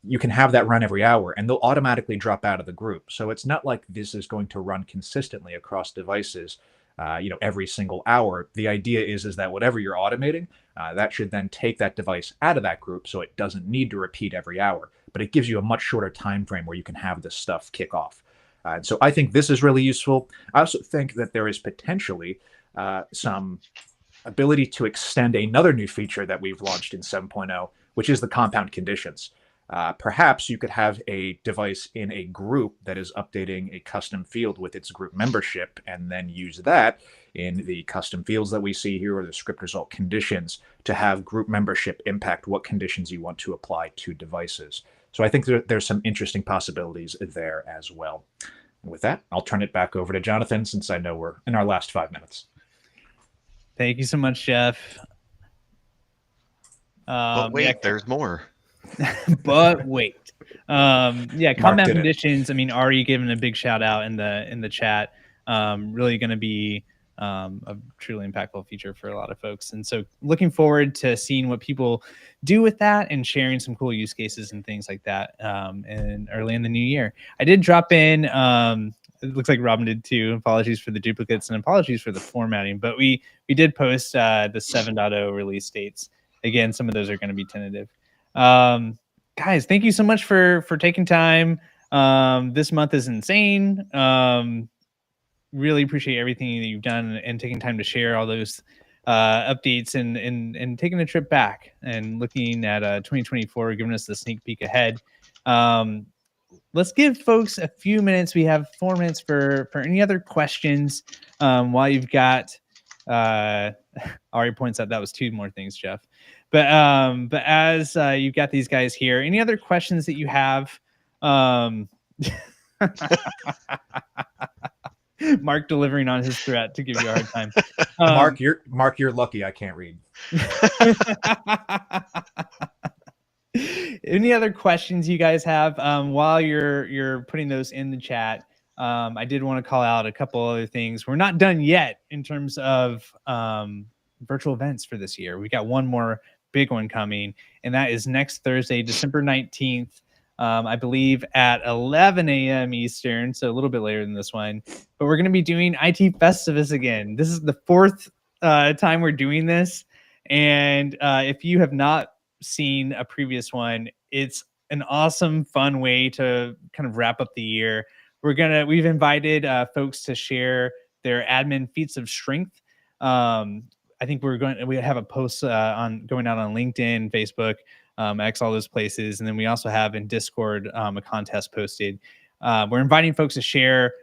you can have that run every hour and they'll automatically drop out of the group. So it's not like this is going to run consistently across devices, every single hour. The idea is that whatever you're automating, that should then take that device out of that group, so it doesn't need to repeat every hour, but it gives you a much shorter time frame where you can have this stuff kick off. And so I think this is really useful. I also think that there is potentially some ability to extend another new feature that we've launched in 7.0, which is the compound conditions. Perhaps you could have a device in a group that is updating a custom field with its group membership, and then use that in the custom fields that we see here, or the script result conditions, to have group membership impact what conditions you want to apply to devices. So I think there's some interesting possibilities there as well. And with that, I'll turn it back over to Jonathan, since I know we're in our last 5 minutes. Thank you so much, Jeff. But wait, there's more. But wait, combat did it. conditions. I mean, Ari giving a big shout out in the chat. Really going to be a truly impactful feature for a lot of folks, and so looking forward to seeing what people do with that and sharing some cool use cases and things like that. And early in the new year, I did drop in. It looks like Robin did too. Apologies for the duplicates and apologies for the formatting, but we did post the 7.0 release dates. Again, some of those are going to be tentative. Guys, thank you so much for taking time. This month is insane. Really appreciate everything that you've done and taking time to share all those updates and taking a trip back and looking at 2024, giving us the sneak peek ahead. Let's give folks a few minutes. We have 4 minutes for any other questions. While you've got Ari points out that was 2 more things, Jeff. But as you've got these guys here, any other questions that you have? Mark delivering on his threat to give you a hard time. Mark, you're lucky I can't read. Any other questions you guys have? While you're putting those in the chat, I did want to call out a couple other things. We're not done yet in terms of virtual events for this year. We got one more big one coming, and that is next Thursday, December 19th. I believe at 11 a.m. Eastern, so a little bit later than this one. But we're going to be doing IT Festivus again. This is the 4th time we're doing this. And if you have not seen a previous one, it's an awesome, fun way to kind of wrap up the year. We've invited folks to share their admin feats of strength. I think we have a post going out on LinkedIn, Facebook, X, all those places. And then we also have in Discord a contest posted. We're inviting folks to share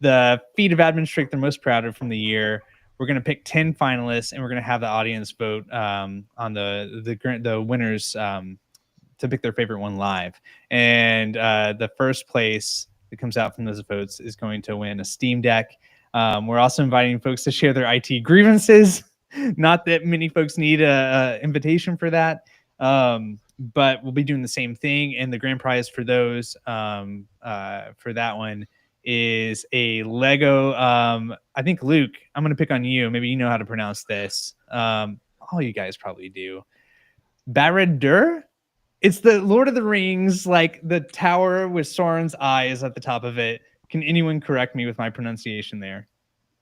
the feat of admin strength they're most proud of from the year. We're going to pick 10 finalists, and we're going to have the audience vote on the winners to pick their favorite one live. And the first place that comes out from those votes is going to win a Steam Deck. We're also inviting folks to share their IT grievances. Not that many folks need an invitation for that. But we'll be doing the same thing, and the grand prize for those for that one is a Lego. I think Luke, I'm gonna pick on you. Maybe you know how to pronounce this. All you guys probably do. Barad-dûr. It's the Lord of the Rings, like the tower with Sauron's eyes at the top of it. Can anyone correct me with my pronunciation there?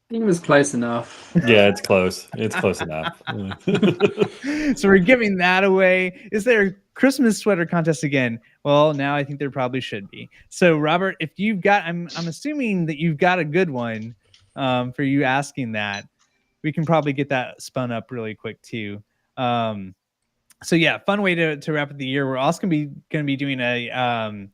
It was close enough. Yeah, it's close. It's close enough. So we're giving that away. Is there a Christmas sweater contest again? Well, now I think there probably should be. So Robert, if you've got, I'm assuming that you've got a good one for you asking that. We can probably get that spun up really quick too. So yeah, fun way to wrap up the year. We're also going to be doing a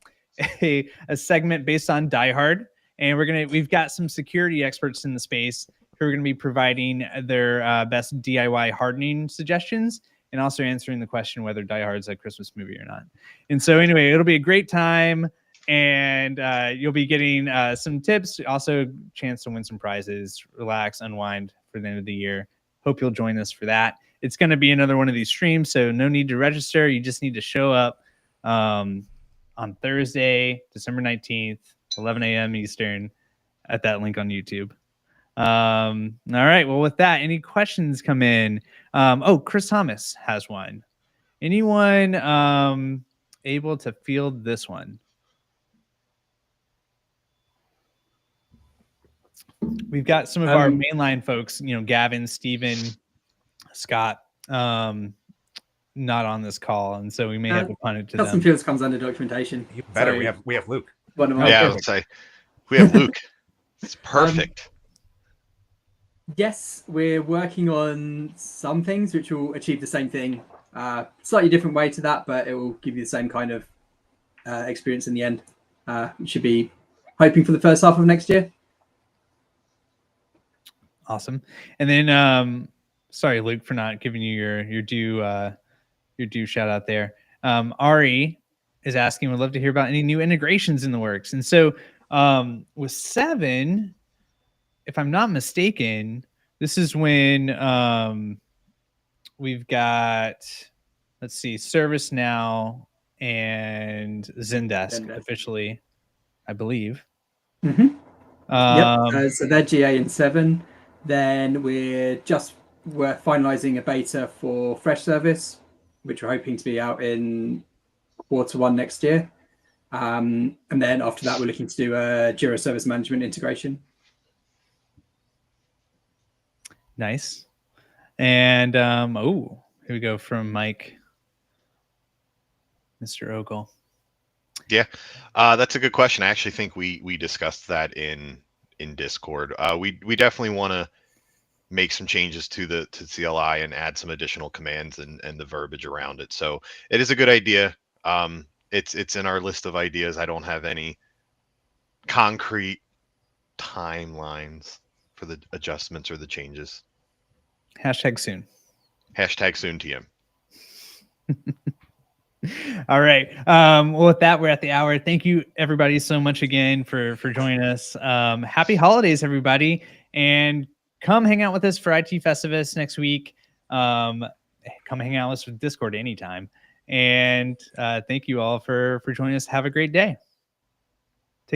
segment based on Die Hard, and we've got some security experts in the space who are going to be providing their best DIY hardening suggestions, and also answering the question whether Die Hard's a Christmas movie or not. And so anyway, it'll be a great time, and you'll be getting some tips, also a chance to win some prizes, relax, unwind for the end of the year. Hope you'll join us for that. It's going to be another one of these streams, so no need to register. You just need to show up on Thursday, December 19th, 11 a.m. Eastern at that link on YouTube. All right. Well, with that, any questions come in? Oh, Chris Thomas has one. Anyone able to field this one? We've got some of our mainline folks, Gavin, Steven, Scott, not on this call, and so we may have to punt it to Custom them. Fields comes under documentation. Better, So we have Luke. one of my Yeah, let's say we have Luke. It's perfect. Yes, we're working on some things which will achieve the same thing. Slightly different way to that, but it will give you the same kind of experience in the end. We should be hoping for the first half of next year. Awesome. And then sorry, Luke, for not giving you your due shout out there. Ari is asking, would love to hear about any new integrations in the works. And so with 7, if I'm not mistaken, this is when we've got, let's see, ServiceNow and Zendesk officially, I believe. Mm-hmm. So they're GA in 7. Then we're finalizing a beta for Fresh Service, which we're hoping to be out in Q1 next year. And then after that, we're looking to do a Jira Service Management integration. Nice. And here we go from Mike, Mr. Ogle. Yeah, that's a good question. I actually think we discussed that in Discord. We definitely want to make some changes to CLI and add some additional commands and the verbiage around it. So it is a good idea. It's in our list of ideas. I don't have any concrete timelines for the adjustments or the changes. Hashtag soon. Hashtag soon TM. All right. Well, with that, we're at the hour. Thank you, everybody, so much again for joining us. Happy holidays, everybody. And come hang out with us for IT Festivus next week. Come hang out with us with Discord anytime. And thank you all for joining us. Have a great day.